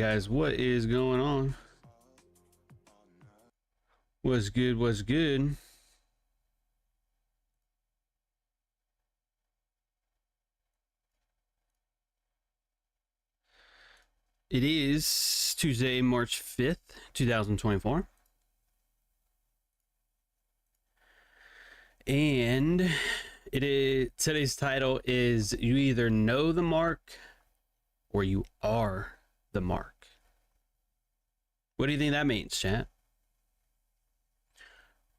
guys, what is going on? What's good? What's good? It is Tuesday, March 5th, 2024. And today's title is You Either Know the Mark or You Are the Mark. What do you think that means, chat?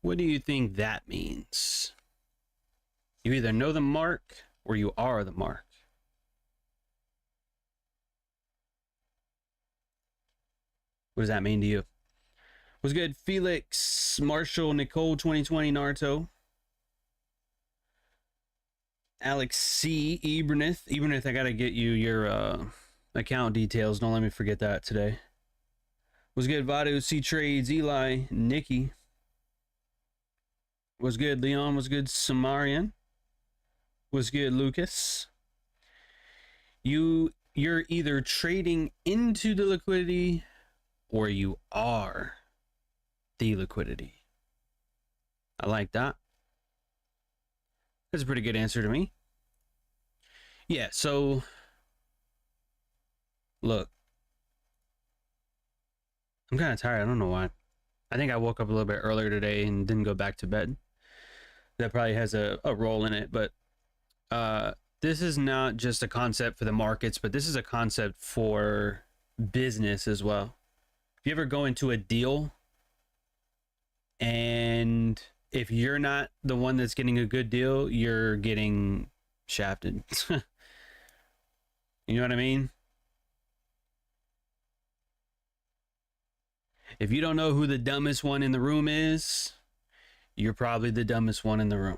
What do you think that means? You either know the mark or you are the mark. What does that mean to you? What's good? Felix, Marshall, Nicole, 2020, Naruto. Alex C, Eberneth, I gotta get you your account details. Don't let me forget that today. What's good? Vadu, C Trades, Eli, Nikki. What's good? Leon. What's good? Samarian. What's good? Lucas. You're either trading into the liquidity or you are the liquidity. I like that. That's a pretty good answer to me. Yeah, so look, I'm kind of tired. I don't know why. I think I woke up a little bit earlier today and didn't go back to bed. That probably has a role in it, but this is not just a concept for the markets, but this is a concept for business as well. If you ever go into a deal and if you're not the one that's getting a good deal, you're getting shafted. You know what I mean? If you don't know who the dumbest one in the room is, you're probably the dumbest one in the room.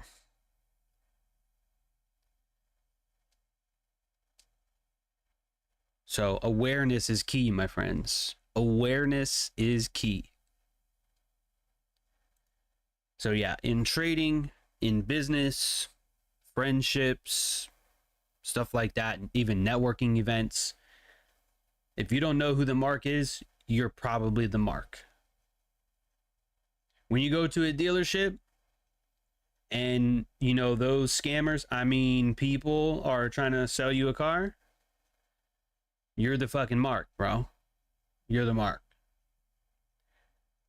So awareness is key, my friends. Awareness is key. So yeah, in trading, in business, friendships, stuff like that, and even networking events, if you don't know who the mark is, you're probably the mark. When you go to a dealership and, you know, those scammers, I mean, people are trying to sell you a car, you're the fucking mark, bro. You're the mark.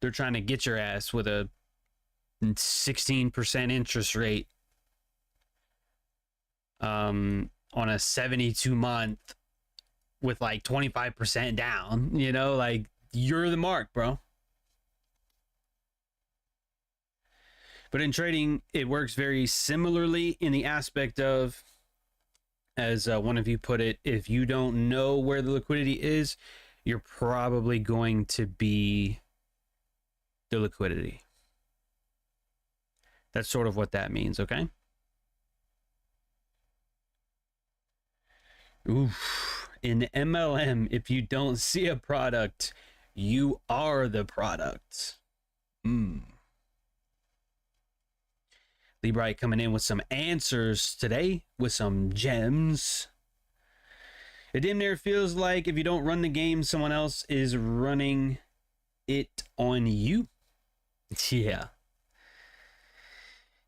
They're trying to get your ass with a 16% interest rate on a 72-month with like 25% down, you know, like you're the mark, bro. But in trading, it works very similarly in the aspect of, as one of you put it, if you don't know where the liquidity is, you're probably going to be the liquidity. That's sort of what that means, okay? Oof. In MLM, if you don't see a product, you are the product. Libright coming in with some answers today, with some gems. It damn near feels like if you don't run the game, someone else is running it on you. Yeah.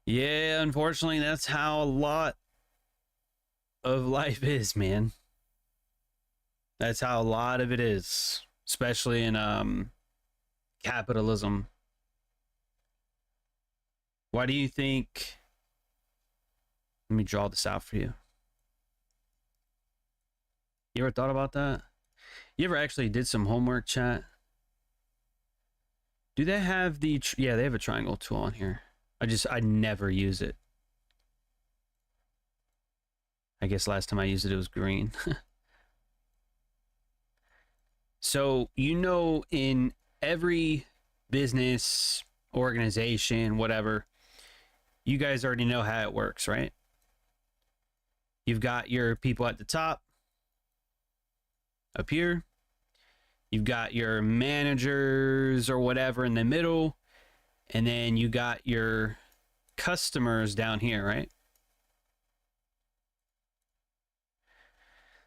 Yeah, unfortunately, that's how a lot of life is, man. That's how a lot of it is, especially in capitalism. Why do you think? Let me draw this out for you. You ever thought about that? You ever actually did some homework, chat? Do they have the... yeah, they have a triangle tool on here. I never use it. I guess last time I used it was green. So, you know, in every business, organization, whatever, you guys already know how it works, right? You've got your people at the top, up here. You've got your managers or whatever in the middle. And then you got your customers down here, right?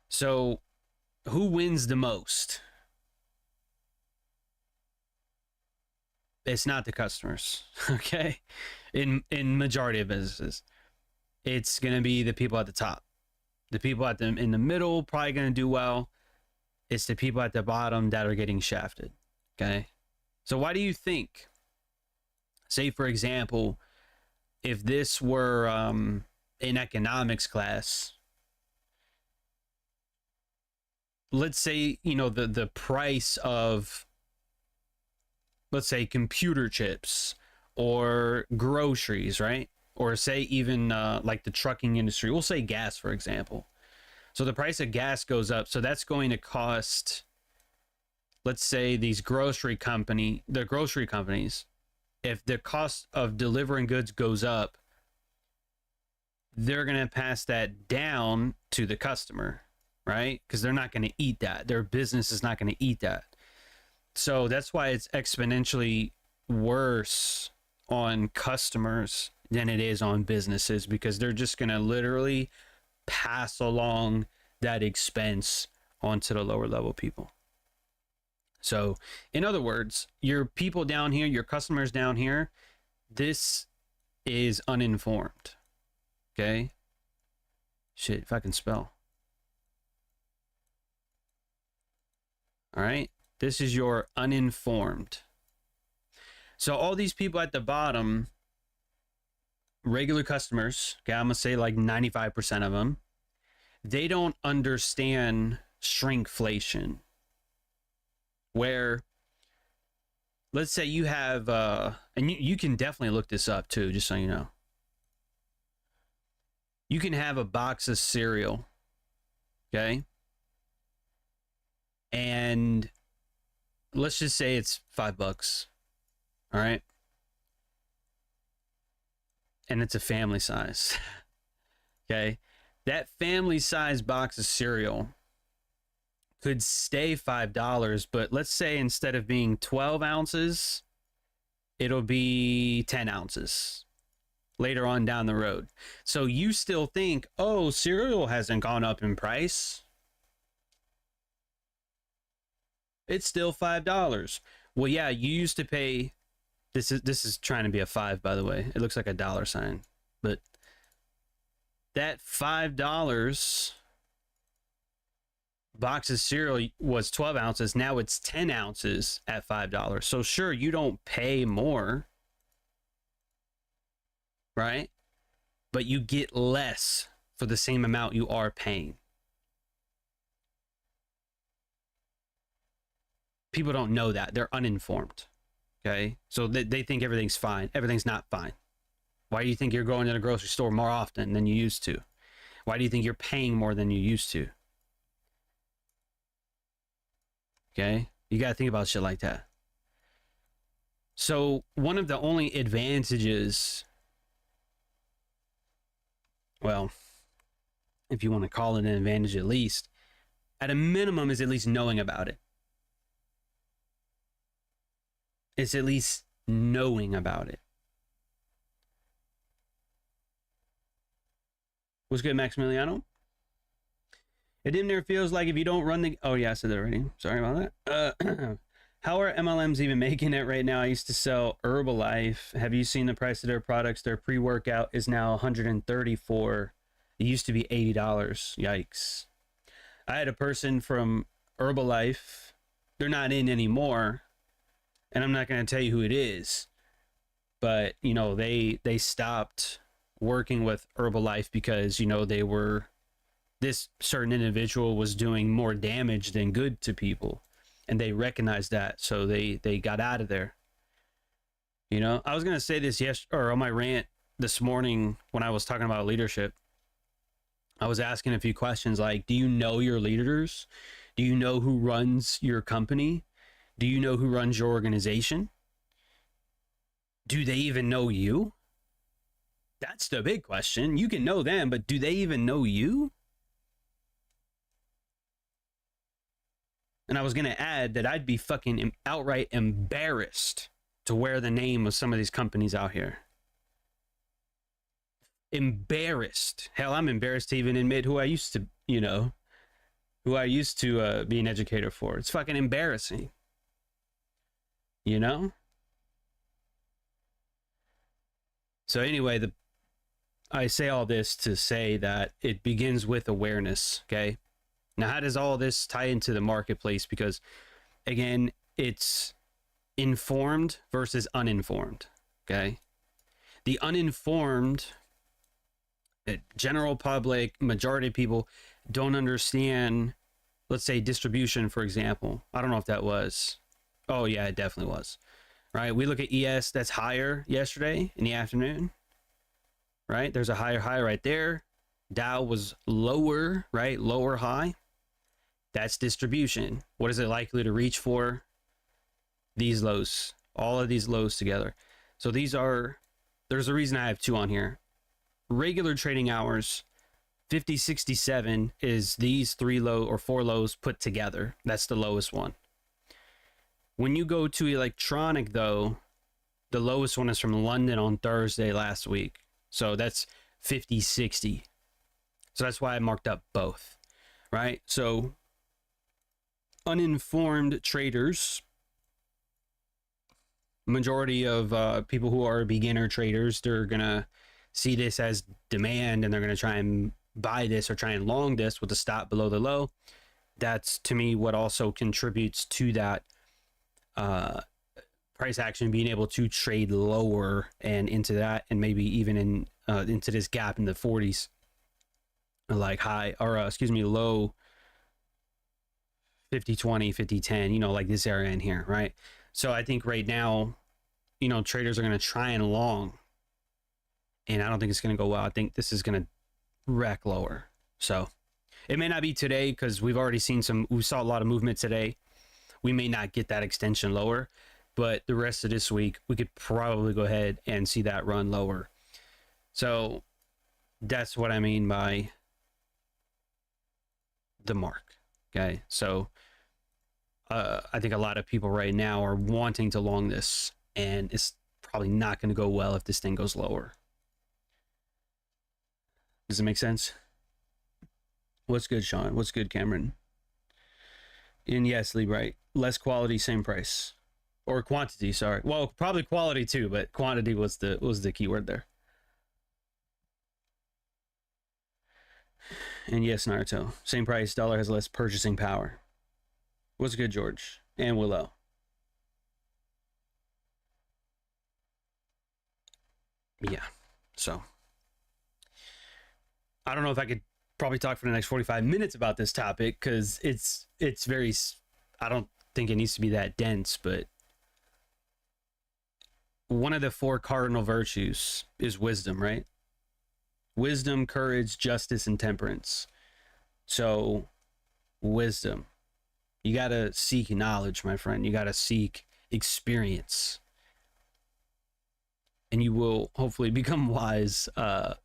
So who wins the most? It's not the customers. Okay. In majority of businesses, it's going to be the people at the top. The people in the middle probably going to do well. It's the people at the bottom that are getting shafted. Okay. So why do you think, say for example, if this were in economics class, let's say, you know, the price of, let's say, computer chips or groceries, right? Or say even like the trucking industry, we'll say gas, for example. So the price of gas goes up. So that's going to cost, let's say the grocery companies, if the cost of delivering goods goes up, they're going to pass that down to the customer, right? Because they're not going to eat that. Their business is not going to eat that. So that's why it's exponentially worse on customers than it is on businesses, because they're just going to literally pass along that expense onto the lower level people. So in other words, your people down here, your customers down here, this is uninformed. Okay. Shit, if I can spell. All right. This is your uninformed. So all these people at the bottom, regular customers, okay, I'm going to say like 95% of them, they don't understand shrinkflation. Where, let's say you have, and you can definitely look this up too, just so you know. You can have a box of cereal, okay? And let's just say it's $5, all right? And it's a family size, okay? That family size box of cereal could stay $5, but let's say instead of being 12 ounces, it'll be 10 ounces later on down the road. So you still think, oh, cereal hasn't gone up in price. It's still $5. Well, yeah, you used to pay, this is trying to be a 5, by the way. It looks like a dollar sign, but that $5 box of cereal was 12 ounces. Now it's 10 ounces at $5. So sure, you don't pay more, right? But you get less for the same amount you are paying. People don't know that. They're uninformed. Okay. So they think everything's fine. Everything's not fine. Why do you think you're going to the grocery store more often than you used to? Why do you think you're paying more than you used to? Okay. You got to think about shit like that. So one of the only advantages, well, if you want to call it an advantage, at least at a minimum, is at least knowing about it. It's at least knowing about it. What's good, Maximiliano? It damn near feels like if you don't run the... Oh, yeah, I said that already. Sorry about that. How are MLMs even making it right now? I used to sell Herbalife. Have you seen the price of their products? Their pre-workout is now $134. It used to be $80. Yikes. I had a person from Herbalife. They're not in anymore. And I'm not going to tell you who it is. But, you know, they stopped working with Herbalife because, you know, this certain individual was doing more damage than good to people. And they recognized that. So they got out of there. You know, I was going to say this or on my rant this morning when I was talking about leadership. I was asking a few questions like, do you know your leaders? Do you know who runs your company? Do you know who runs your organization? Do they even know you? That's the big question. You can know them, but do they even know you? And I was going to add that I'd be fucking outright embarrassed to wear the name of some of these companies out here. Embarrassed. Hell, I'm embarrassed to even admit who I used to, you know, who I used to be an educator for. It's fucking embarrassing. You know? So anyway, I say all this to say that it begins with awareness. Okay. Now, how does all this tie into the marketplace? Because again, it's informed versus uninformed. Okay. The uninformed, general public, majority of people don't understand, let's say, distribution, for example. I don't know if that was. Oh, yeah, it definitely was. Right. We look at ES, that's higher yesterday in the afternoon. Right. There's a higher high right there. Dow was lower, right? Lower high. That's distribution. What is it likely to reach for? These lows, all of these lows together. So these are, there's a reason I have two on here. Regular trading hours, 5067 is these three low or four lows put together. That's the lowest one. When you go to electronic though, the lowest one is from London on Thursday last week. So that's 5060. So that's why I marked up both, right? So uninformed traders, majority of people who are beginner traders, they're gonna see this as demand and they're gonna try and buy this or try and long this with a stop below the low. That's to me what also contributes to that price action, being able to trade lower and into that, and maybe even in into this gap in the 40s, like high or low 50-20, 50-10, you know, like this area in here, right? So I think right now, you know, traders are going to try and long, and I don't think it's going to go well. I think this is going to wreck lower. So it may not be today because we saw a lot of movement today. We may not get that extension lower, but the rest of this week, we could probably go ahead and see that run lower. So that's what I mean by the mark. Okay. So I think a lot of people right now are wanting to long this, and it's probably not going to go well if this thing goes lower. Does it make sense? What's good, Sean? What's good, Cameron? And yes, Lee, right. Less quality, same price. Or quantity, sorry. Well, probably quality too, but quantity was the key word there. And yes, Naruto. Same price, dollar has less purchasing power. What's good, George? And Willow. Yeah. So I don't know if I could probably talk for the next 45 minutes about this topic, because it's very, I don't think it needs to be that dense, but one of the four cardinal virtues is wisdom, right? Wisdom, courage, justice, and temperance. So wisdom, you got to seek knowledge, my friend. You got to seek experience, and you will hopefully become wise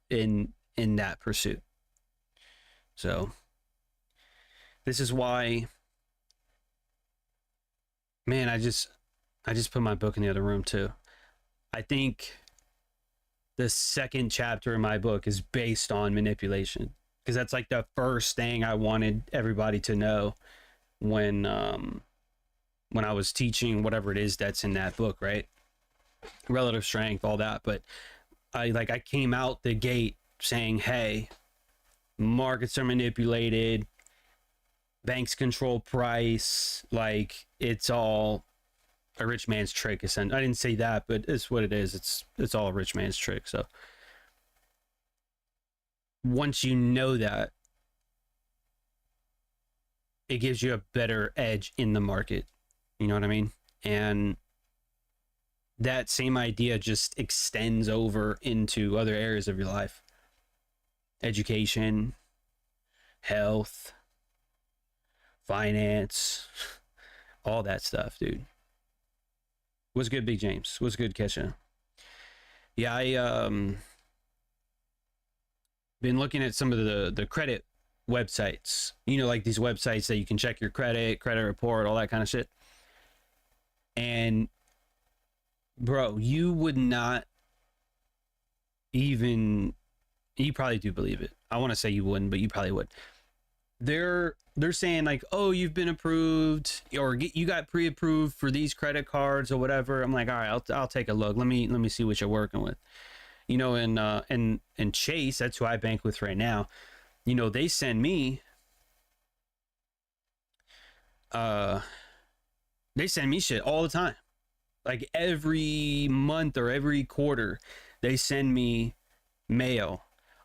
in that pursuit. So this is why, man, I just put my book in the other room too. I think the second chapter in my book is based on manipulation, because that's like the first thing I wanted everybody to know when I was teaching whatever it is that's in that book, right? Relative strength, all that. But I came out the gate saying, hey, markets are manipulated, banks control price, like it's all a rich man's trick. I didn't say that, but it's what it is. It's all a rich man's trick. So once you know that, it gives you a better edge in the market. You know what I mean? And that same idea just extends over into other areas of your life. Education, health, finance, all that stuff, dude. What's good, Big James? What's good, Kesha? Yeah, I been looking at some of the credit websites. You know, like these websites that you can check your credit report, all that kind of shit. And bro, you would not even, you probably do believe it. I want to say you wouldn't, but you probably would. They're saying like, oh, you've been approved, or you got pre-approved for these credit cards or whatever. I'm like, all right, I'll take a look. Let me see what you're working with. You know, and Chase, that's who I bank with right now. You know, they send me shit all the time. Like every month or every quarter, they send me mail.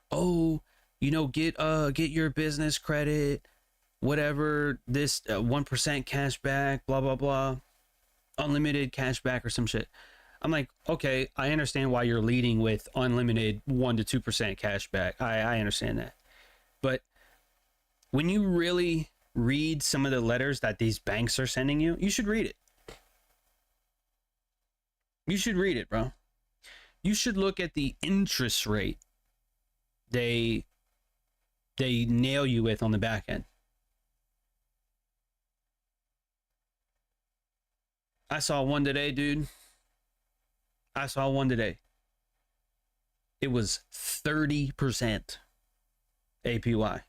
Oh, you know, get your business credit, whatever, this 1% cash back, blah blah blah, unlimited cash back or some shit. I'm like, okay, I understand why you're leading with unlimited 1 to 2% cash back. I understand that. But when you really read some of the letters that these banks are sending you, you should read it. You should read it, bro. You should look at the interest rate they nail you with on the back end. I saw one today, dude. I saw one today. It was 30% APY.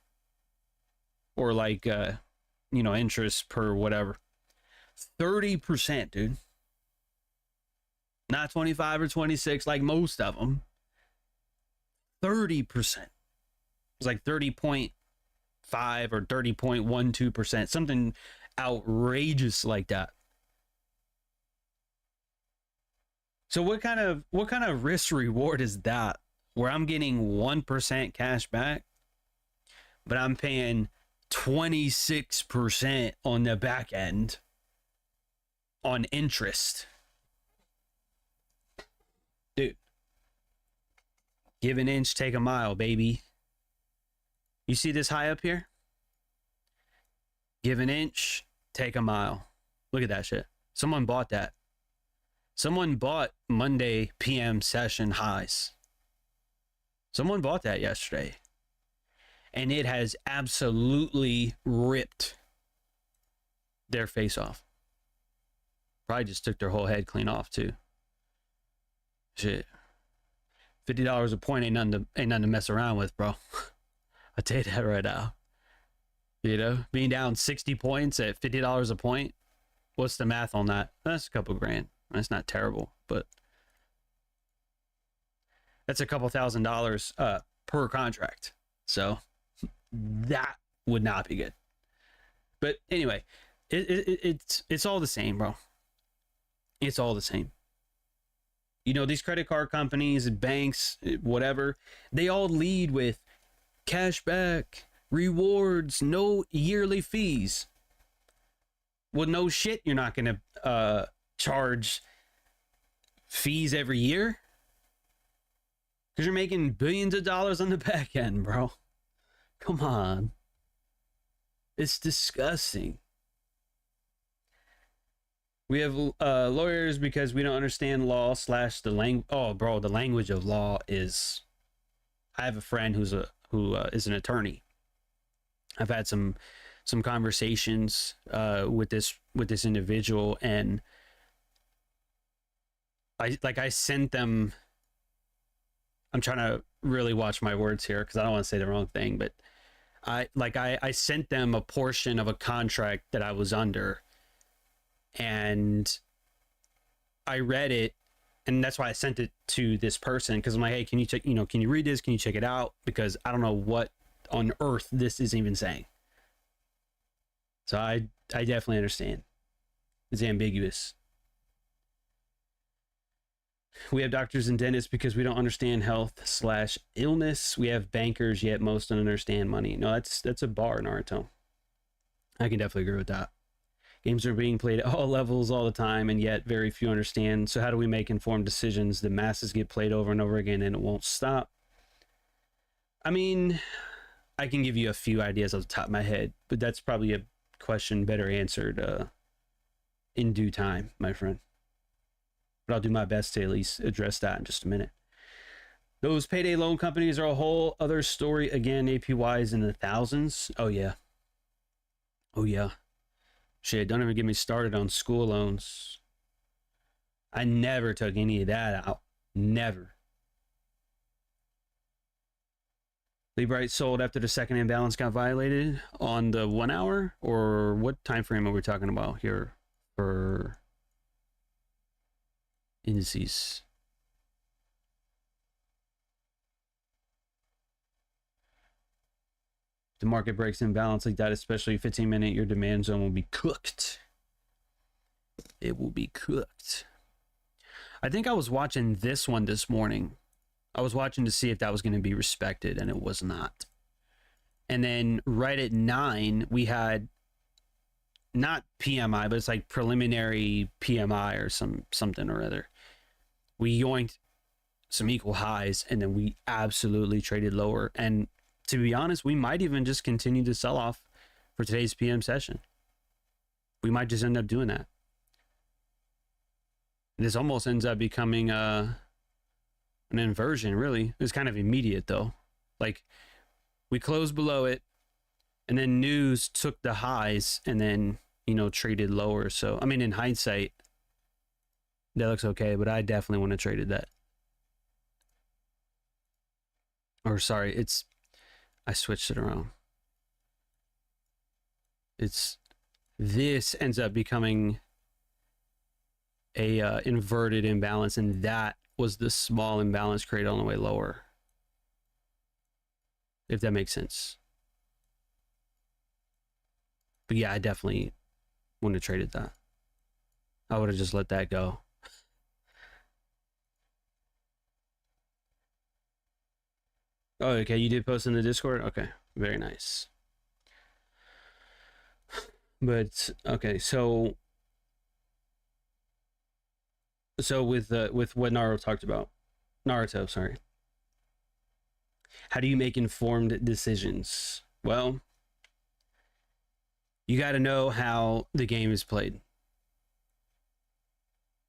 Or like, you know, interest per whatever. 30%, dude. Not 25 or 26 like most of them. 30%. It was like 30.5 or 30.12%. Something outrageous like that. So what kind of risk reward is that? Where I'm getting 1% cash back, but I'm paying 26% on the back end on interest. Dude, give an inch, take a mile, baby. You see this high up here? Give an inch, take a mile. Look at that shit. Someone bought that. Someone bought Monday PM session highs. Someone bought that yesterday. And it has absolutely ripped their face off. Probably just took their whole head clean off too. Shit. $50 a point ain't nothing to mess around with, bro. I'll tell you that right now. You know, being down 60 points at $50 a point. What's the math on that? That's a couple grand. That's not terrible, but that's a couple $1,000 per contract. So that would not be good. But anyway, it's all the same, bro. It's all the same. You know, these credit card companies, banks, whatever, they all lead with cash back, rewards, no yearly fees. Well, no shit, you're not going to charge fees every year because you're making billions of dollars on the back end, bro. Come on. It's disgusting. We have lawyers because we don't understand law / the language. Oh, bro, the language of law is. I have a friend who is an attorney. I've had some conversations with this individual, and I sent them. I'm trying to really watch my words here because I don't want to say the wrong thing, but I sent them a portion of a contract that I was under, and I read it, and that's why I sent it to this person, because I'm like, hey, can you check, can you read this? Can you check it out? Because I don't know what on earth this is even saying. So I definitely understand. It's ambiguous. We have doctors and dentists because we don't understand health / illness. We have bankers, yet most don't understand money. No, that's a bar, Naruto. I can definitely agree with that. Games are being played at all levels all the time, and yet very few understand. So how do we make informed decisions? The masses get played over and over again, and it won't stop. I mean, I can give you a few ideas off the top of my head, but that's probably a question better answered in due time, my friend. But I'll do my best to at least address that in just a minute. Those payday loan companies are a whole other story. Again, APYs in the thousands. Oh, yeah. Oh, yeah. Shit, don't even get me started on school loans. I never took any of that out. Never. Librite sold after the second imbalance got violated on the 1 hour? Or what time frame are we talking about here for indices? The market breaks imbalance like that, especially 15-minute, your demand zone will be cooked. It will be cooked. I think I was watching this one this morning. I was watching to see if that was going to be respected, and it was not. And then right at 9, we had not PMI, but it's like preliminary PMI or something or other. We yoinked some equal highs, and then we absolutely traded lower. And to be honest, we might even just continue to sell off for today's PM session. We might just end up doing that. This almost ends up becoming an inversion, really. It's kind of immediate, though. Like, we closed below it, and then news took the highs and then, traded lower. So, I mean, in hindsight, that looks okay, but I definitely wouldn't have traded that. Or, sorry, I switched it around. This ends up becoming a inverted imbalance, and that was the small imbalance created on the way lower. If that makes sense. But yeah, I definitely wouldn't have traded that. I would have just let that go. Oh, okay, you did post in the Discord? Okay, very nice. But okay, so with what Naruto, sorry. How do you make informed decisions? Well, you got to know how the game is played.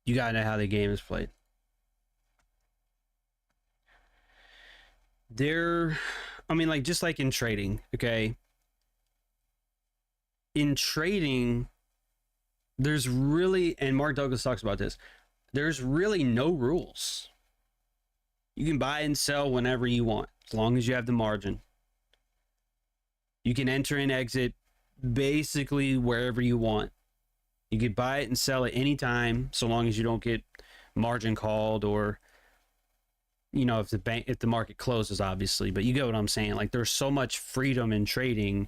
You got to know how the game is played. Just like in trading, okay? In trading, there's really, and Mark Douglas talks about this, there's really no rules. You can buy and sell whenever you want, as long as you have the margin. You can enter and exit basically wherever you want. You can buy it and sell it anytime, so long as you don't get margin called, or if the market closes, obviously. But you get what I'm saying. Like, there's so much freedom in trading.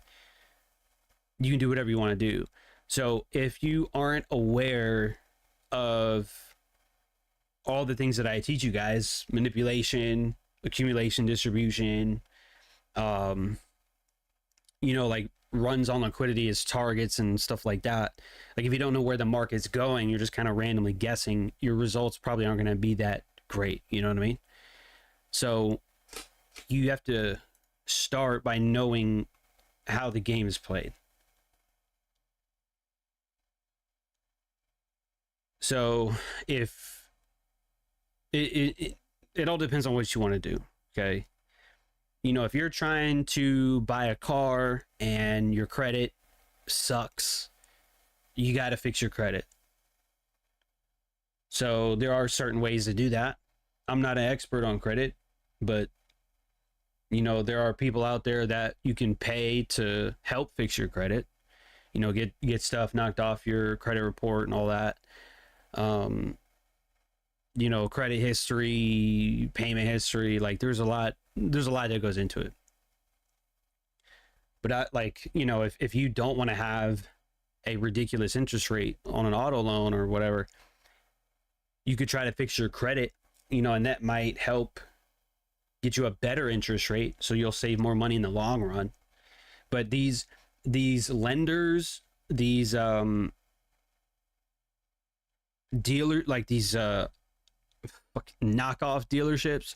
You can do whatever you want to do. So if you aren't aware of all the things that I teach you guys, manipulation, accumulation, distribution, like runs on liquidity as targets and stuff like that. Like, if you don't know where the market's going, you're just kind of randomly guessing, your results probably aren't going to be that great. You know what I mean? So you have to start by knowing how the game is played. So if it all depends on what you want to do, okay? If you're trying to buy a car and your credit sucks, you got to fix your credit. So there are certain ways to do that. I'm not an expert on credit, but there are people out there that you can pay to help fix your credit. Get stuff knocked off your credit report and all that. Credit history, payment history, like there's a lot that goes into it. But if you don't want to have a ridiculous interest rate on an auto loan or whatever, you could try to fix your credit, and that might help get you a better interest rate, so you'll save more money in the long run. But these lenders, these dealer, like these knockoff dealerships,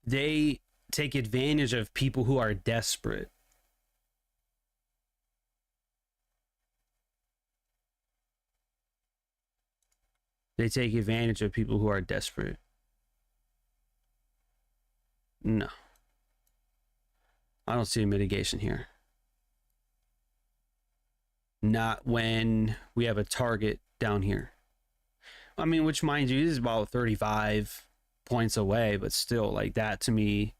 they take advantage of people who are desperate. They take advantage of people who are desperate. No. I don't see a mitigation here. Not when we have a target down here. I mean, which, mind you, is about 35 points away, but still, like, that to me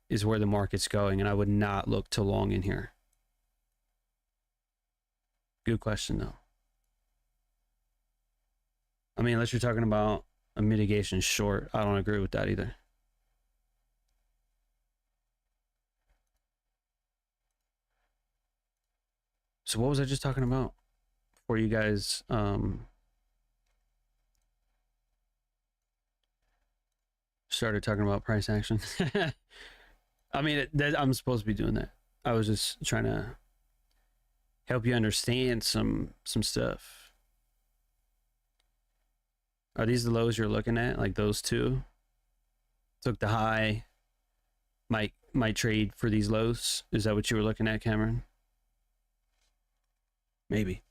is where the market's going, and I would not look too long in here. Good question, though. I mean, unless you're talking about a mitigation short, I don't agree with that either. So what was I just talking about before you guys started talking about price action? I mean, I'm supposed to be doing that. I was just trying to help you understand some stuff. Are these the lows you're looking at? Like those two? Took the high, might trade for these lows. Is that what you were looking at, Cameron? Maybe.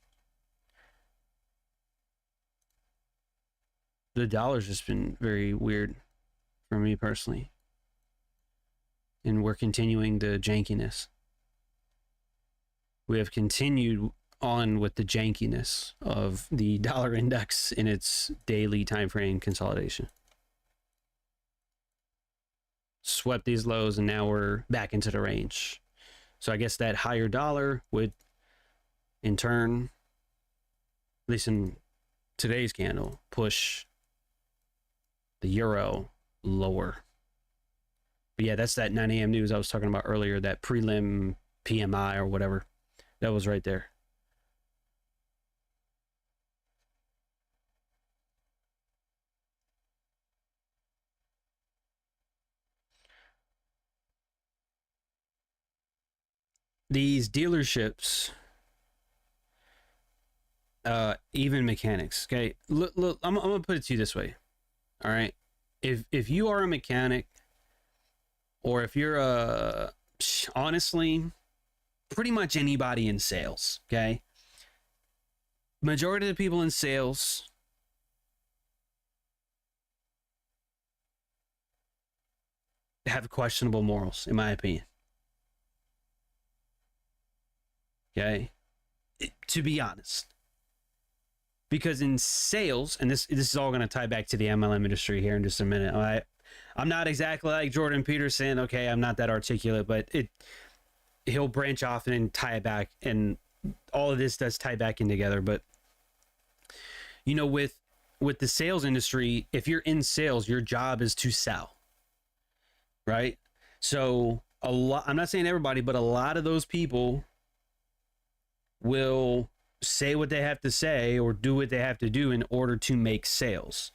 The dollar's just been very weird for me personally. And we're continuing the jankiness. We have continued on with the jankiness of the dollar index in its daily time frame consolidation. Swept these lows and now we're back into the range. So I guess that higher dollar would in turn, at least in today's candle, push the euro lower. But yeah, that's that 9 a.m. news I was talking about earlier, that prelim PMI or whatever. That was right there. These dealerships, even mechanics, okay? Look, I'm gonna put it to you this way. All right. If you are a mechanic, or if you're honestly, pretty much anybody in sales, okay? Majority of the people in sales have questionable morals, in my opinion. Okay? To be honest. Because in sales, and this is all going to tie back to the MLM industry here in just a minute. I'm not exactly like Jordan Peterson. Okay, I'm not that articulate, but he'll branch off and then tie it back, and all of this does tie back in together. But you know, with the sales industry, if you're in sales, your job is to sell, right? So I'm not saying everybody, but a lot of those people will say what they have to say or do what they have to do in order to make sales,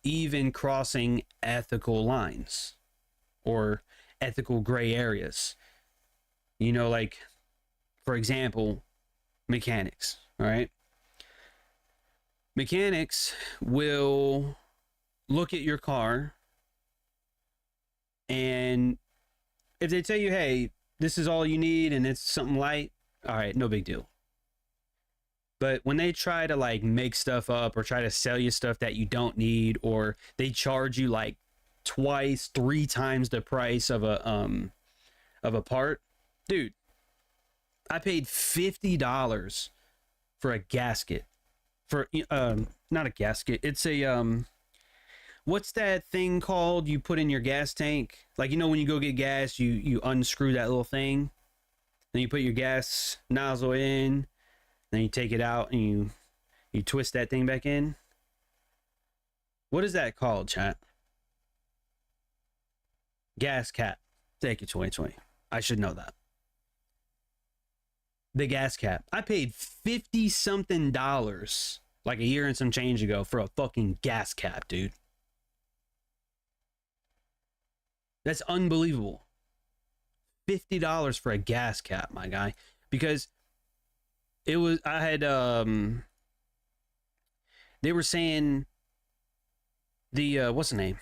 even crossing ethical lines or ethical gray areas. You know, like, for example, mechanics, all right? Mechanics will look at your car, and if they tell you, hey, this is all you need and it's something light, all right, no big deal. But when they try to like make stuff up or try to sell you stuff that you don't need, or they charge you like twice, 3 times the price of a part, dude, I paid $50 for a gasket. For not a gasket, it's a what's that thing called you put in your gas tank? Like, you know, when you go get gas, you unscrew that little thing, then you put your gas nozzle in, then you take it out and you twist that thing back in. What is that called, chat? Gas cap. Thank you, 2020. I should know that. The gas cap. I paid $50 something like a year and some change ago for a fucking gas cap, dude. That's unbelievable. $50 for a gas cap, my guy. Because it was, I had, they were saying the, what's the name?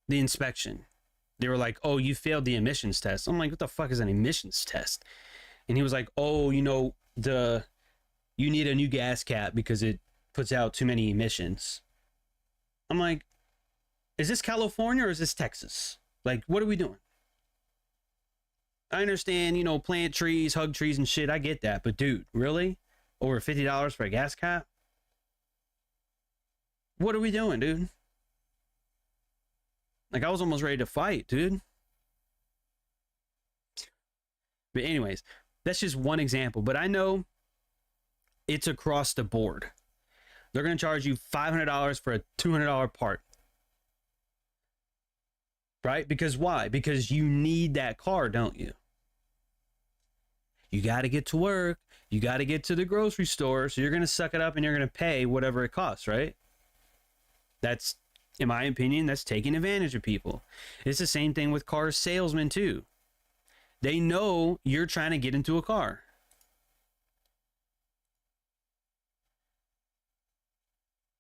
The inspection. They were like, oh, you failed the emissions test. I'm like, what the fuck is an emissions test? And he was like, oh, you know, you need a new gas cap because it puts out too many emissions. I'm like, is this California or is this Texas? Like, what are we doing? I understand, you know, plant trees, hug trees and shit. I get that. But dude, really? Over $50 for a gas cap? What are we doing, dude? Like, I was almost ready to fight, dude. But anyways, that's just one example. But I know it's across the board. They're going to charge you $500 for a $200 part. Right? Because why? Because you need that car, don't you? You got to get to work. You got to get to the grocery store. So you're going to suck it up and you're going to pay whatever it costs, right? That's, in my opinion, that's taking advantage of people. It's the same thing with car salesmen too. They know you're trying to get into a car.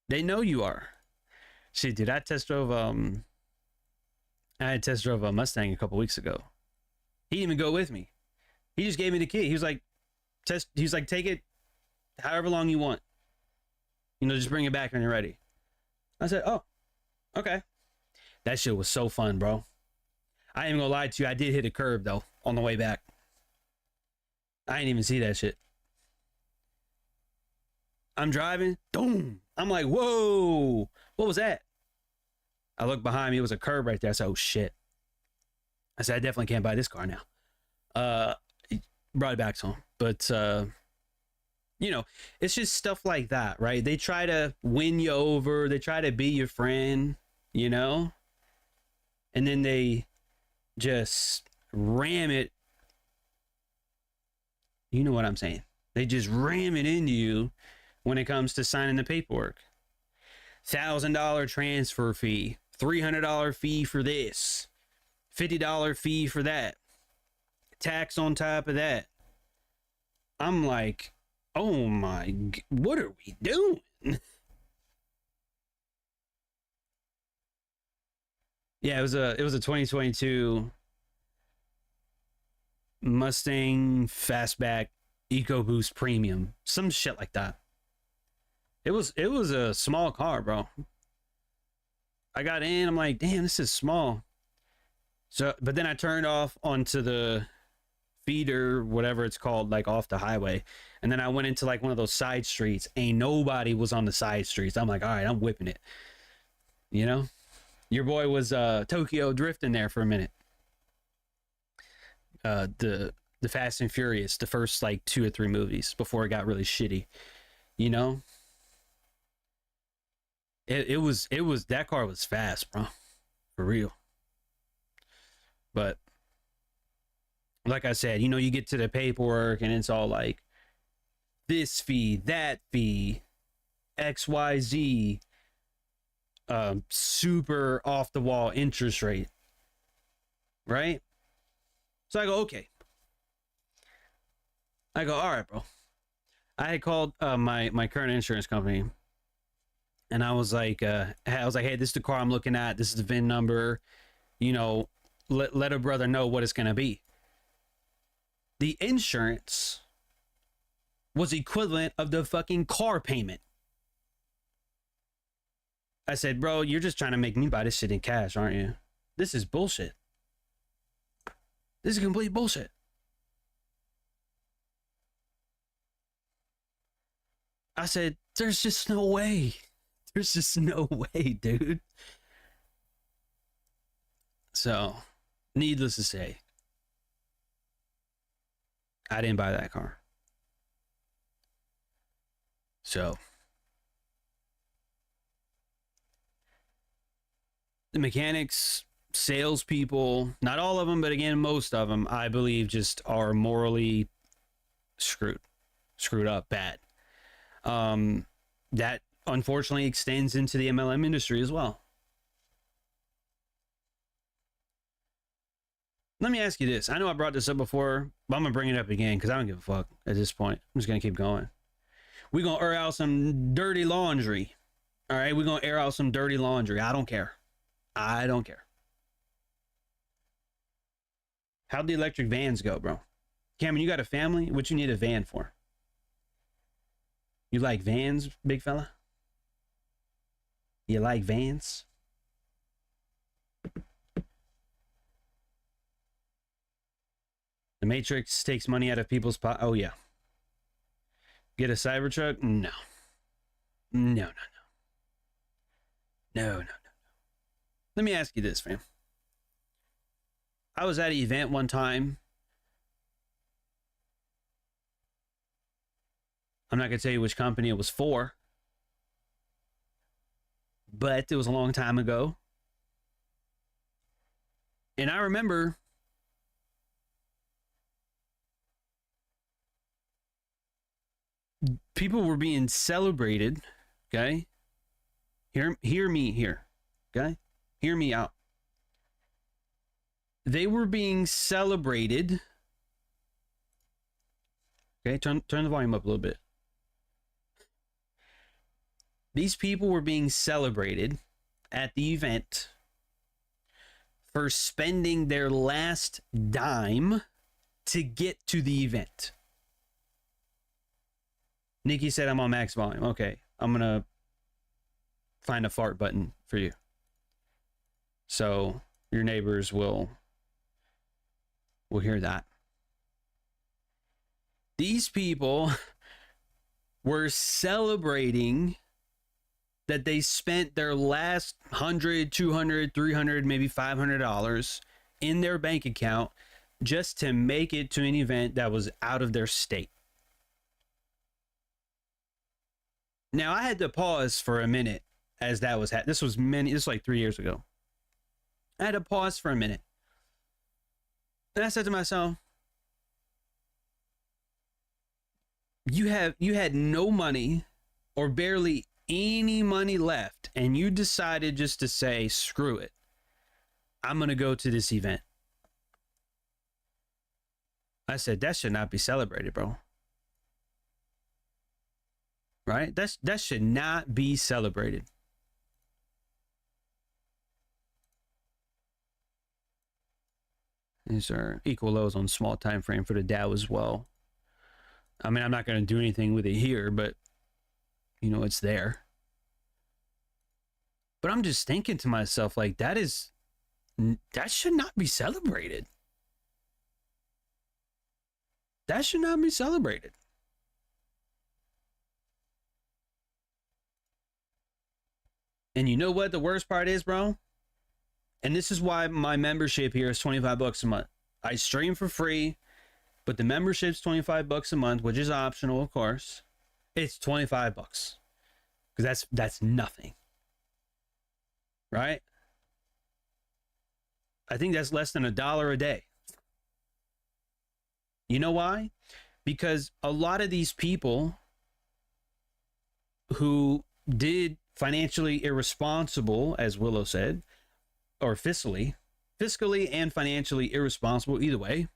They know you are. See, dude, I had test drove a Mustang a couple weeks ago. He didn't even go with me. He just gave me the key. He was like, take it however long you want. You know, just bring it back when you're ready. I said, oh, okay. That shit was so fun, bro. I ain't even gonna lie to you. I did hit a curb though on the way back. I didn't even see that shit. I'm driving. Boom. I'm like, whoa. What was that? I looked behind me. It was a curb right there. I said, oh shit. I said, I definitely can't buy this car now. Brought it back to him. But, you know, it's just stuff like that, right? They try to win you over. They try to be your friend, you know? And then they just ram it. You know what I'm saying? They just ram it into you when it comes to signing the paperwork. $1,000 transfer fee, $300 fee for this, $50 fee for that, tax on top of that. I'm like, oh my, what are we doing? Yeah, it was a 2022 Mustang Fastback EcoBoost Premium, some shit like that. It was a small car, bro. I got in, I'm like, damn, this is small. So, but then I turned off onto the feeder, whatever it's called, like off the highway. And then I went into like one of those side streets. Ain't nobody was on the side streets. I'm like, all right, I'm whipping it. You know? Your boy was Tokyo drifting there for a minute. The Fast and Furious, the first like 2 or 3 movies before it got really shitty. You know? It was that car was fast, bro. For real. But like I said, you know, you get to the paperwork and it's all like this fee, that fee, XYZ, super off the wall interest rate. Right? So I go, okay. I go, all right, bro. I had called my current insurance company. And I was like, hey, this is the car I'm looking at. This is the VIN number. You know, let a brother know what it's going to be. The insurance was equivalent of the fucking car payment. I said, bro, you're just trying to make me buy this shit in cash, aren't you? This is bullshit. This is complete bullshit. I said, there's just no way. There's just no way, dude. So, needless to say, I didn't buy that car. So, the mechanics, salespeople, not all of them, but again, most of them, I believe, just are morally screwed up bad. That unfortunately extends into the MLM industry as well. Let me ask you this. I know I brought this up before, but I'm going to bring it up again because I don't give a fuck at this point. I'm just going to keep going. We're going to air out some dirty laundry. All right? We're going to air out some dirty laundry. I don't care. I don't care. How'd the electric vans go, bro? Cameron, you got a family? What you need a van for? You like vans, big fella? You like vans? The Matrix takes money out of people's pocket. Oh, yeah. Get a Cybertruck? No. No. Let me ask you this, fam. I was at an event one time. I'm not going to tell you which company it was for, but it was a long time ago. And I remember People were being celebrated, okay? Hear me here, okay? Hear me out. They were being celebrated. Okay, turn the volume up a little bit. These people were being celebrated at the event for spending their last dime to get to the event. Nikki said I'm on max volume. Okay, I'm gonna find a fart button for you, so your neighbors will hear that. These people were celebrating that they spent their last $100, $200, $300, maybe $500 in their bank account just to make it to an event that was out of their state. Now, I had to pause for a minute as that was this was like 3 years ago. I had to pause for a minute. And I said to myself, you had no money or barely any money left, and you decided just to say, screw it, I'm going to go to this event. I said, that should not be celebrated, bro. Right? That should not be celebrated. These are equal lows on small time frame for the Dow as well. I mean, I'm not going to do anything with it here, but you know, it's there. But I'm just thinking to myself, like, that should not be celebrated. That should not be celebrated. And you know what the worst part is, bro? And this is why my membership here is $25 a month. I stream for free, but the membership's $25 a month, which is optional, of course. It's $25 because that's nothing, right? I think that's less than $1 a day. You know why? Because a lot of these people who did financially irresponsible, as Willow said, or fiscally and financially irresponsible, either way,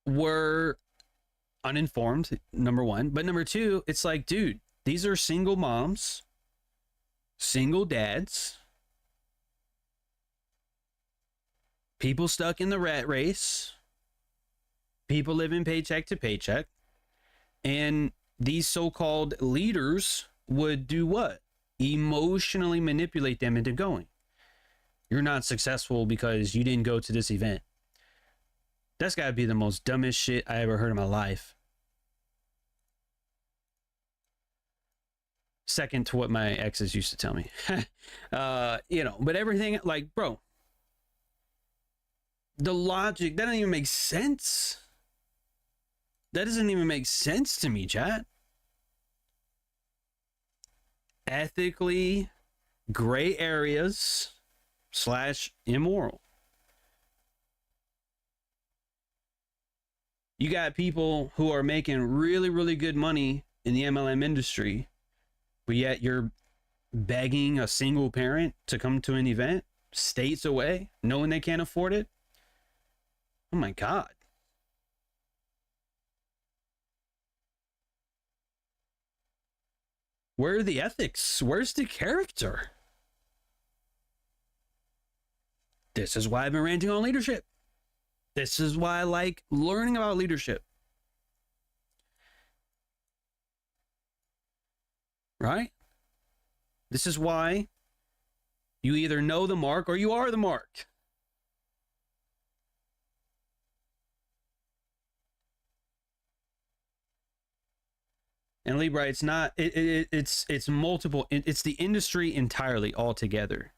were uninformed, number one. But number two, it's like, dude, these are single moms, single dads, people stuck in the rat race, people living paycheck to paycheck, and these so-called leaders would do what? Emotionally manipulate them into going. You're not successful because you didn't go to this event. That's got to be the most dumbest shit I ever heard in my life. Second to what my exes used to tell me. You know, but everything, like, bro, the logic, that doesn't even make sense. That doesn't even make sense to me, chat. Ethically gray areas / immoral. You got people who are making really, really good money in the MLM industry, but yet you're begging a single parent to come to an event states away, knowing they can't afford it. Oh my God. Where are the ethics? Where's the character? This is why I've been ranting on leadership. This is why I like learning about leadership. Right? This is why you either know the mark or you are the mark. And Libra, it's not, it's multiple, it's the industry entirely altogether.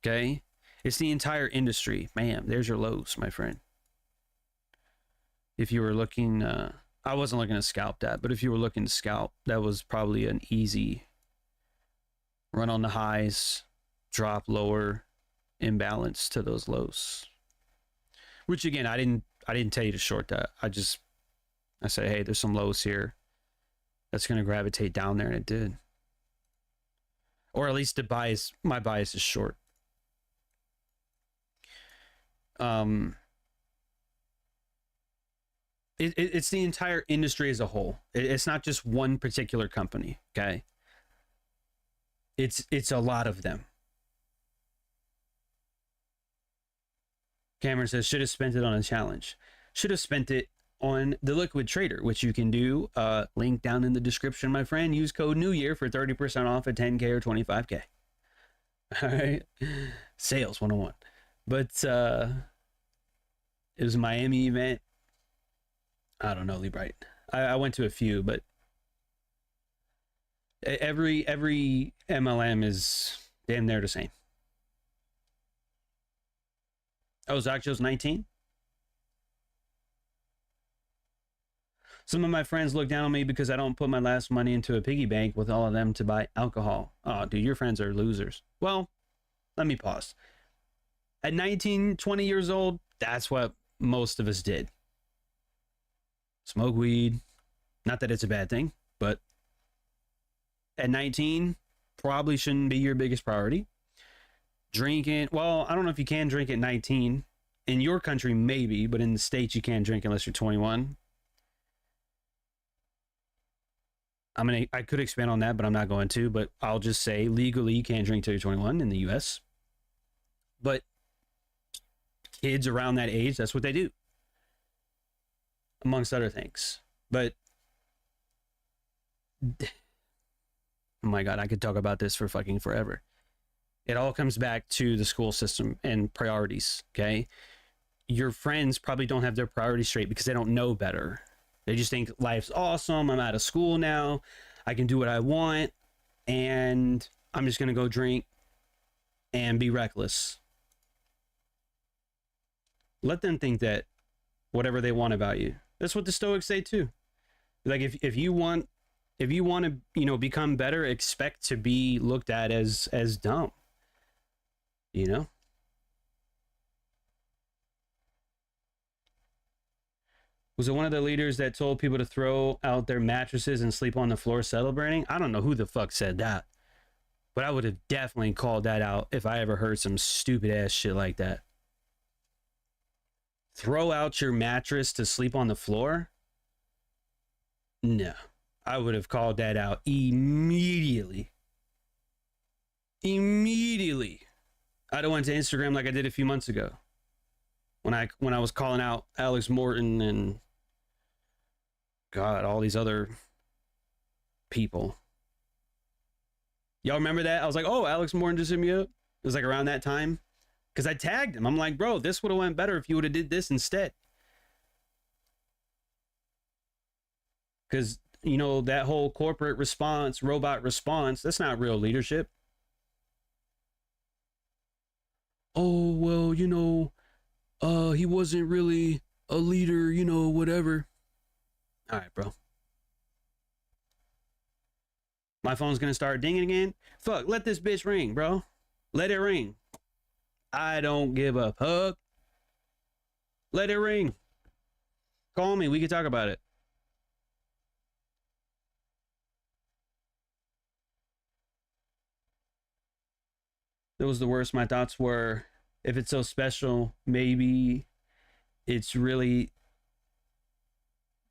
Okay? It's the entire industry. Bam, there's your lows, my friend. If you were looking, I wasn't looking to scalp that, but if you were looking to scalp, that was probably an easy run on the highs, drop lower, imbalance to those lows. Which again, I didn't tell you to short that. I just I said, hey, there's some lows here that's going to gravitate down there, and it did. Or at least my bias is short. It's the entire industry as a whole. It's not just one particular company, okay? It's a lot of them. Cameron says, should have spent it on a challenge. Should have spent it on the liquid trader, which you can do. Link down in the description, my friend. Use code New Year for 30% off at 10K or 25K. All right. Sales 101. But it was a Miami event. I don't know, Lee Bright. I went to a few, but every MLM is damn near the same. Oh, Zach chose 19. Some of my friends look down on me because I don't put my last money into a piggy bank with all of them to buy alcohol. Oh, dude, your friends are losers. Well, let me pause. At 19, 20 years old, that's what most of us did. Smoke weed. Not that it's a bad thing, but at 19, probably shouldn't be your biggest priority. Drinking, well, I don't know if you can drink at 19. In your country, maybe, but in the States, you can't drink unless you're 21. I could expand on that, but I'm not going to. But I'll just say legally you can't drink till you're 21 in the US. But kids around that age, that's what they do, amongst other things. But oh my God, I could talk about this for fucking forever. It all comes back to the school system and priorities, okay? Your friends probably don't have their priorities straight because they don't know better. They just think life's awesome. I'm out of school now. I can do what I want. And I'm just going to go drink and be reckless. Let them think that whatever they want about you. That's what the Stoics say too. Like if you want to, you know, become better, expect to be looked at as dumb. You know? Was it one of the leaders that told people to throw out their mattresses and sleep on the floor celebrating? I don't know who the fuck said that. But I would have definitely called that out if I ever heard some stupid ass shit like that. Throw out your mattress to sleep on the floor? No. I would have called that out immediately. Immediately. I'd have went to Instagram like I did a few months ago. When I was calling out Alex Morton and God, all these other people. Y'all remember that? I was like, oh, Alex Morton just hit me up. It was like around that time. Because I tagged him. I'm like, bro, this would have went better if you would have did this instead. Because, you know, that whole corporate response, robot response, that's not real leadership. Oh, well, you know, he wasn't really a leader, you know, whatever. All right, bro. My phone's gonna start dinging again. Fuck, let this bitch ring, bro. Let it ring. I don't give a fuck. Let it ring. Call me. We can talk about it. That was the worst. My thoughts were, if it's so special, maybe it's really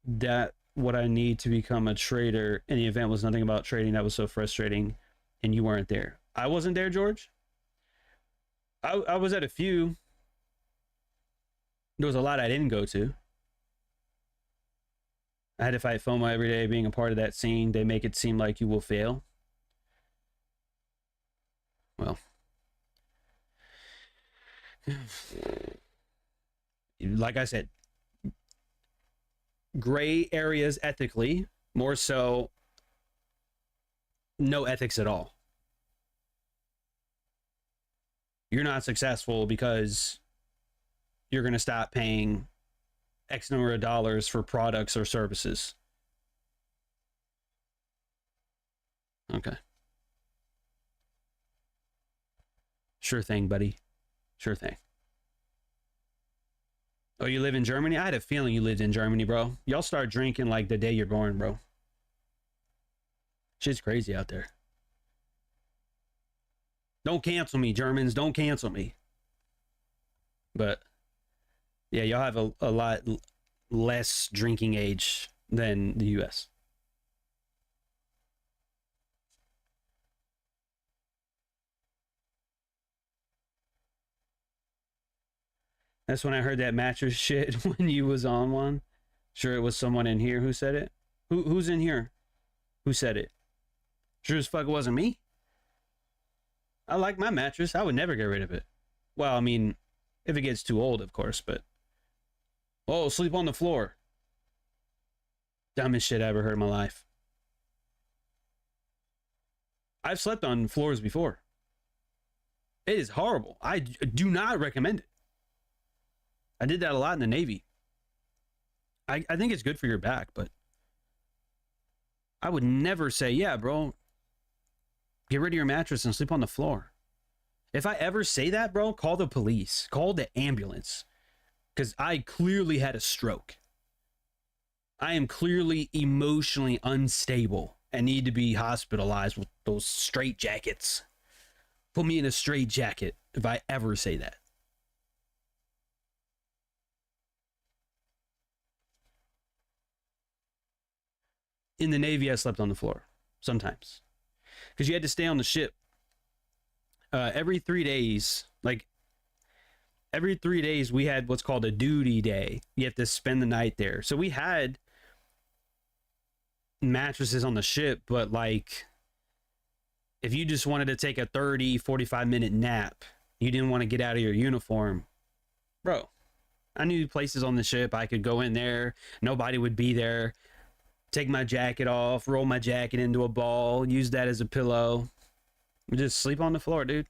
that what I need to become a trader. And the event was nothing about trading. That was so frustrating. And you weren't there. I wasn't there, George. I was at a few. There was a lot I didn't go to. I had to fight FOMO every day being a part of that scene. They make it seem like you will fail. Well. Like I said, gray areas ethically, more so no ethics at all. You're not successful because you're going to stop paying X number of dollars for products or services. Okay. Sure thing, buddy. Sure thing. Oh, you live in Germany? I had a feeling you lived in Germany, bro. Y'all start drinking like the day you're born, bro. Shit's crazy out there. Don't cancel me, Germans. Don't cancel me. But yeah, y'all have a lot less drinking age than the US. That's when I heard that mattress shit when you was on one. Sure, it was someone in here who said it. Who's in here? Who said it? Sure as fuck it wasn't me. I like my mattress. I would never get rid of it. Well, I mean, if it gets too old, of course, but oh, sleep on the floor. Dumbest shit I ever heard in my life. I've slept on floors before. It is horrible. I do not recommend it. I did that a lot in the Navy. I think it's good for your back, but I would never say, yeah, bro, get rid of your mattress and sleep on the floor. If I ever say that, bro, call the police, call the ambulance, because I clearly had a stroke. I am clearly emotionally unstable and need to be hospitalized with those straight jackets. Put me in a straight jacket if I ever say that. In the Navy, I slept on the floor sometimes because you had to stay on the ship every 3 days. Like every 3 days, we had what's called a duty day. You have to spend the night there. So we had mattresses on the ship, but like if you just wanted to take a 30-45 minute nap, you didn't want to get out of your uniform, bro, I knew places on the ship I could go in there, nobody would be there, take my jacket off, roll my jacket into a ball, use that as a pillow, just sleep on the floor, dude.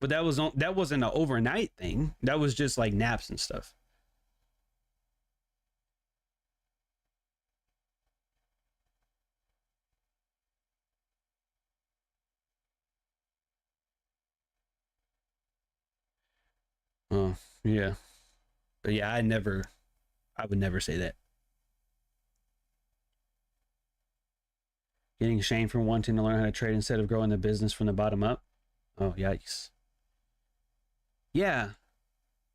But that wasn't an overnight thing. That was just like naps and stuff. Oh, yeah. But yeah, I would never say that. Getting shamed for wanting to learn how to trade instead of growing the business from the bottom up. Oh, yikes. Yeah,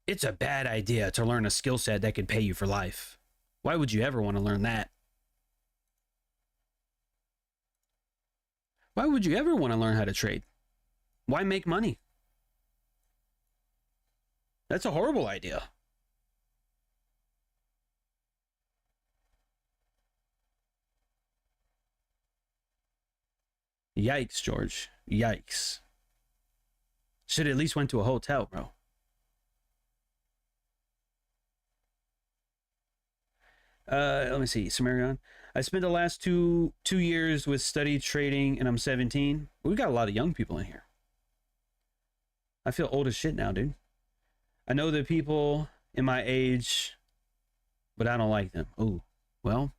it's a bad idea to learn a skill set that could pay you for life. Why would you ever want to learn that? Why would you ever want to learn how to trade? Why make money? That's a horrible idea. Yikes, George. Yikes. Should at least went to a hotel, bro. Let me see. Samarion. I spent the last two years with study trading, and I'm 17. We got a lot of young people in here. I feel old as shit now, dude. I know the people in my age, but I don't like them. Ooh, well,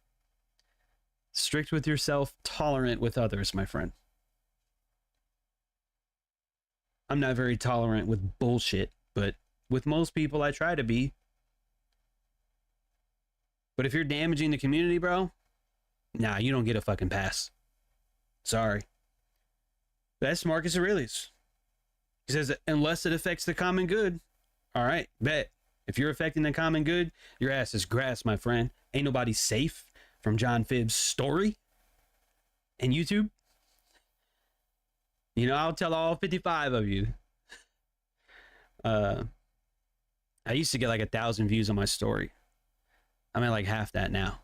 strict with yourself, tolerant with others, my friend. I'm not very tolerant with bullshit, but with most people, I try to be. But if you're damaging the community, bro, nah, you don't get a fucking pass. Sorry. That's Marcus Aurelius. He says, unless it affects the common good, all right, bet. If you're affecting the common good, your ass is grass, my friend. Ain't nobody safe from Jon Fib's story and YouTube. You know, I'll tell all 55 of you. I used to get like 1,000 views on my story. I'm at like half that now.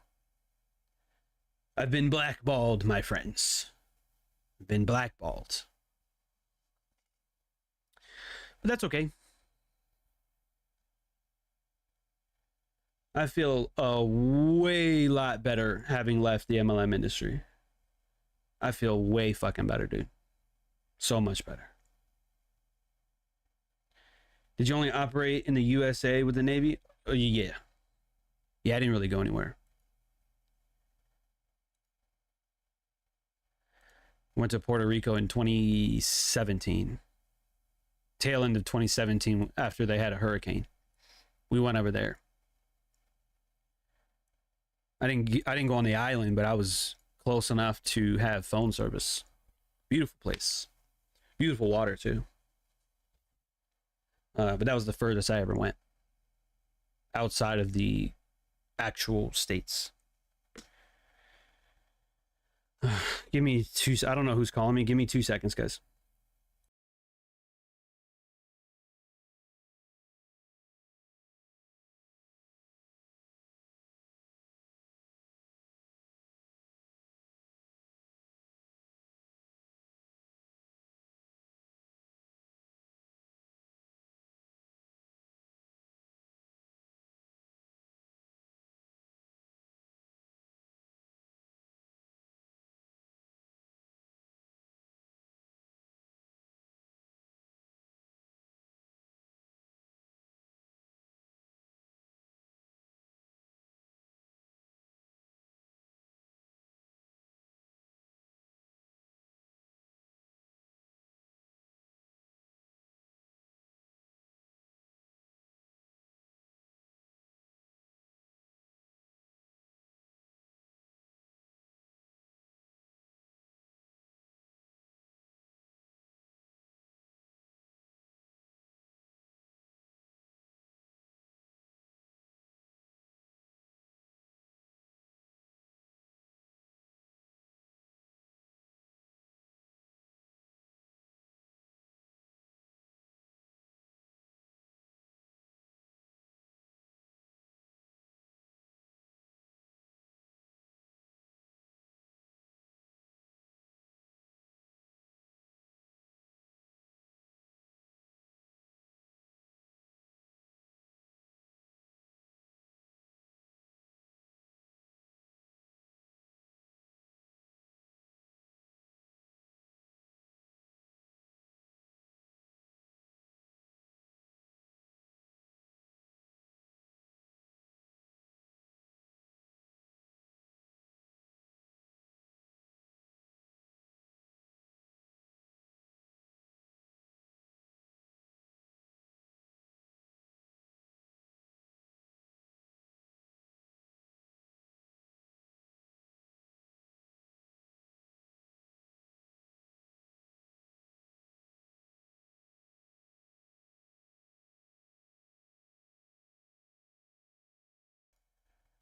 I've been blackballed, my friends. I've been blackballed. But that's okay. I feel a way lot better having left the MLM industry. I feel way fucking better, dude. So much better. Did you only operate in the USA with the Navy? Oh, yeah. Yeah, I didn't really go anywhere. Went to Puerto Rico in 2017. Tail end of 2017 after they had a hurricane. We went over there. I didn't go on the island, but I was close enough to have phone service. Beautiful place. Beautiful water too. But that was the furthest I ever went outside of the actual states. Give me two. I don't know who's calling me. Give me 2 seconds, guys.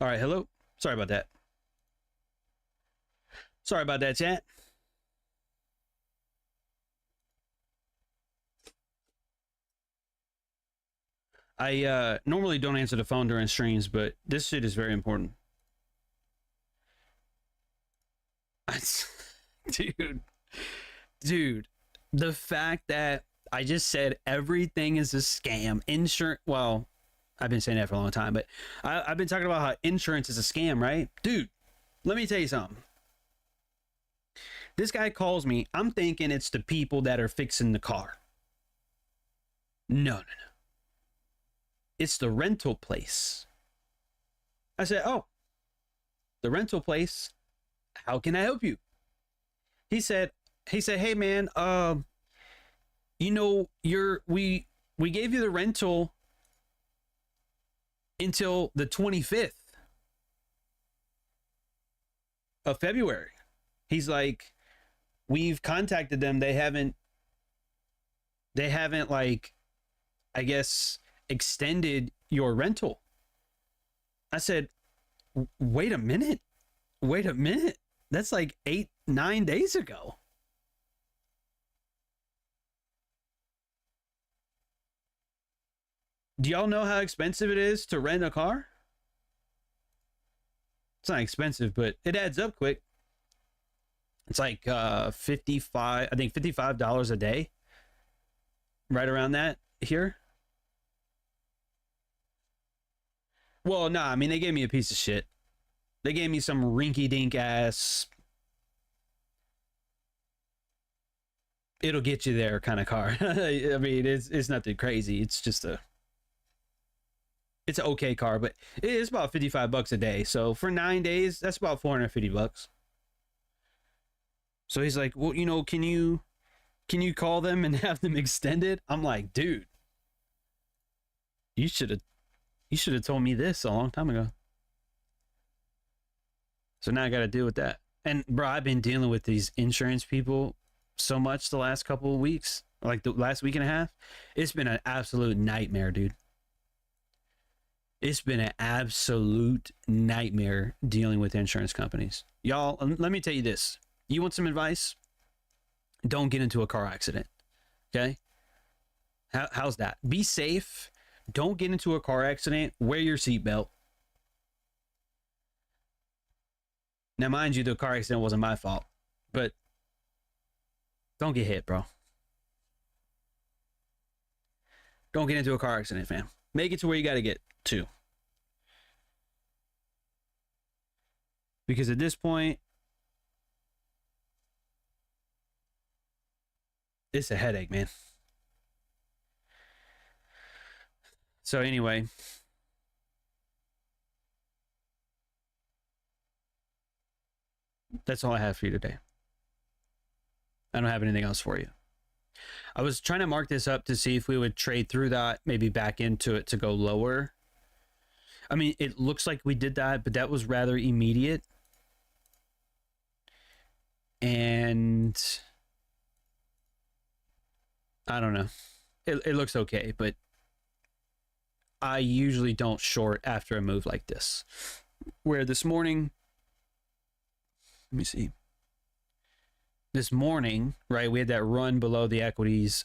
All right, hello. Sorry about that. Sorry about that, chat. I normally don't answer the phone during streams, but this shit is very important. Dude, the fact that I just said everything is a scam. Insurance, well, I've been saying that for a long time, but I've been talking about how insurance is a scam, right? Dude, let me tell you something. This guy calls me. I'm thinking it's the people that are fixing the car. No. It's the rental place. I said, oh, the rental place. How can I help you? He said, hey man, you know, we gave you the rental until the 25th of February. He's like, we've contacted them. They haven't like, I guess, extended your rental. I said, wait a minute. That's like 8-9 days ago. Do y'all know how expensive it is to rent a car? It's not expensive, but it adds up quick. It's like $55 a day. Right around that here. Well, nah, I mean, they gave me a piece of shit. They gave me some rinky-dink ass, it'll get you there kind of car. I mean, it's nothing crazy. It's just it's an okay car, but it is about $55 a day. So for 9 days, that's about $450. So he's like, well, you know, can you call them and have them extended? I'm like, dude, you should have You should have told me this a long time ago. So now I got to deal with that. And bro, I've been dealing with these insurance people so much the last couple of weeks, like the last week and a half. It's been an absolute nightmare, dude. It's been an absolute nightmare dealing with insurance companies. Y'all, let me tell you this. You want some advice? Don't get into a car accident. Okay? How's that? Be safe. Don't get into a car accident. Wear your seatbelt. Now, mind you, the car accident wasn't my fault, but don't get hit, bro. Don't get into a car accident, fam. Make it to where you got to get to. Because at this point, it's a headache, man. So anyway, that's all I have for you today. I don't have anything else for you. I was trying to mark this up to see if we would trade through that, maybe back into it to go lower. I mean, it looks like we did that, but that was rather immediate. And I don't know. It looks okay, but I usually don't short after a move like this. Where this morning, let me see. This morning, right, we had that run below the equities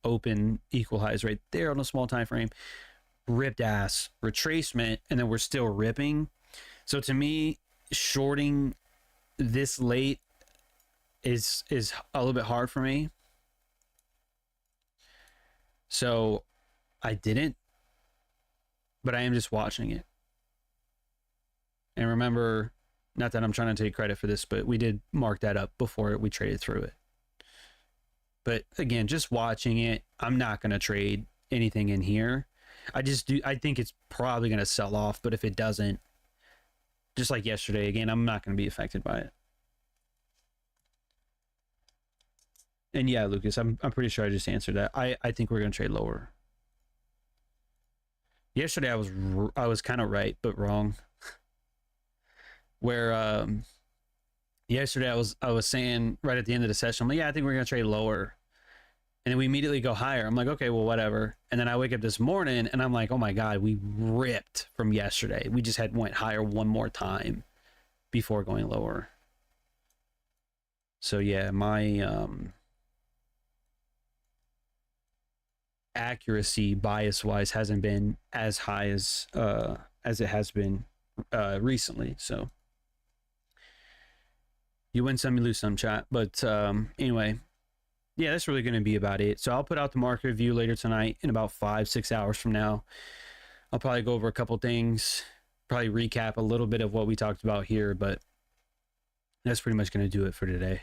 open equal highs right there on a small time frame. Ripped ass retracement, and then we're still ripping. So to me, shorting this late is a little bit hard for me. So I didn't, but I am just watching it. And remember, not that I'm trying to take credit for this, but we did mark that up before we traded through it. But again, just watching it, I'm not going to trade anything in here. I think it's probably going to sell off, but if it doesn't, just like yesterday, again, I'm not going to be affected by it. And yeah, Lucas, I'm pretty sure I just answered that. I think we're going to trade lower. Yesterday I was kind of right, but wrong. Where yesterday I was saying right at the end of the session, I'm like, yeah, I think we're going to trade lower. And then we immediately go higher. I'm like, okay, well, whatever. And then I wake up this morning and I'm like, oh my God, we ripped from yesterday. We just went higher one more time before going lower. So yeah, my accuracy bias wise hasn't been as high as it has been recently. So you win some, you lose some, chat. But anyway, yeah, that's really going to be about it. So I'll put out the market review later tonight in about 5-6 hours from now. I'll probably go over a couple things, probably recap a little bit of what we talked about here, but that's pretty much going to do it for today.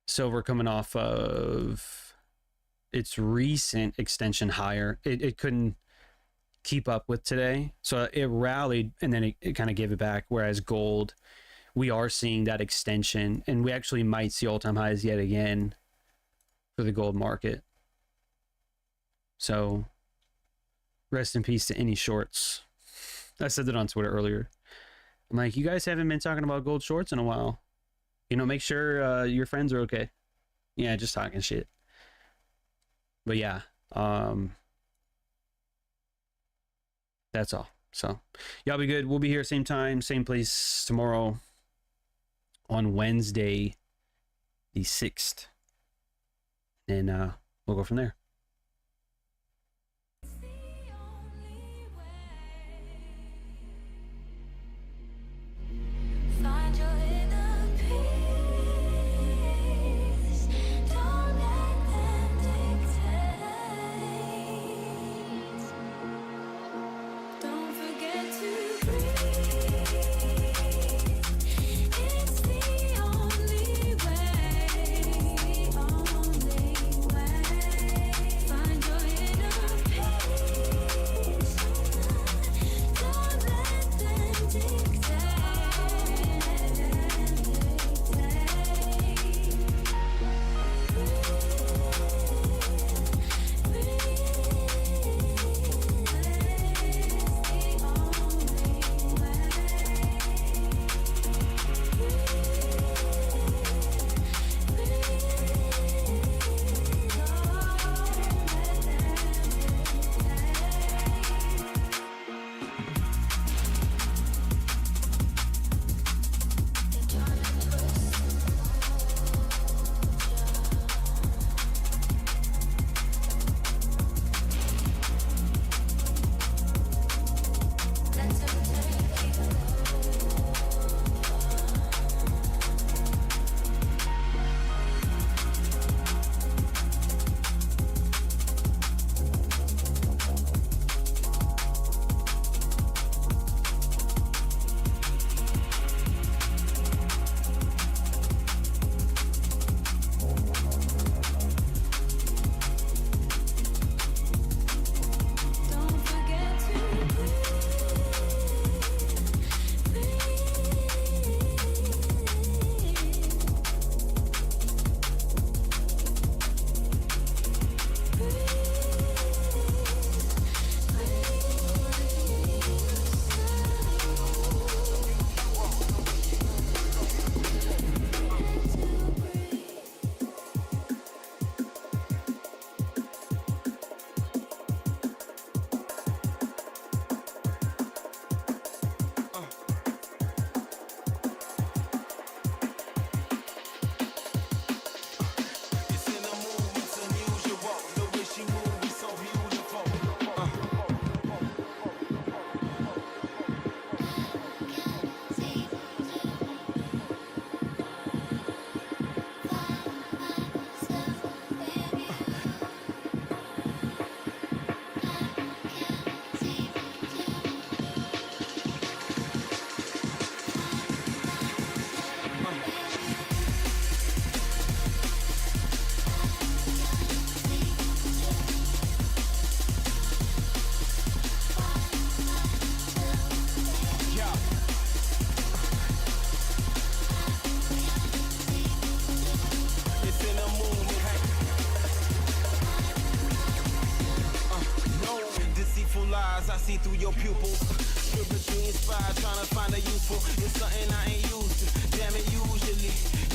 Silver coming off of its recent extension higher. It couldn't keep up with today, so it rallied and then it kind of gave it back. Whereas gold, we are seeing that extension, and we actually might see all-time highs yet again for the gold market. So rest in peace to any shorts. I said that on Twitter earlier. I'm like, you guys haven't been talking about gold shorts in a while. You know, make sure your friends are okay. Yeah, just talking shit. But yeah, that's all. So y'all be good. We'll be here same time, same place tomorrow on Wednesday the 6th. And we'll go from there. see through your pupils. Spiritually inspired, trying to find a useful. It's something I ain't used to. Damn it, usually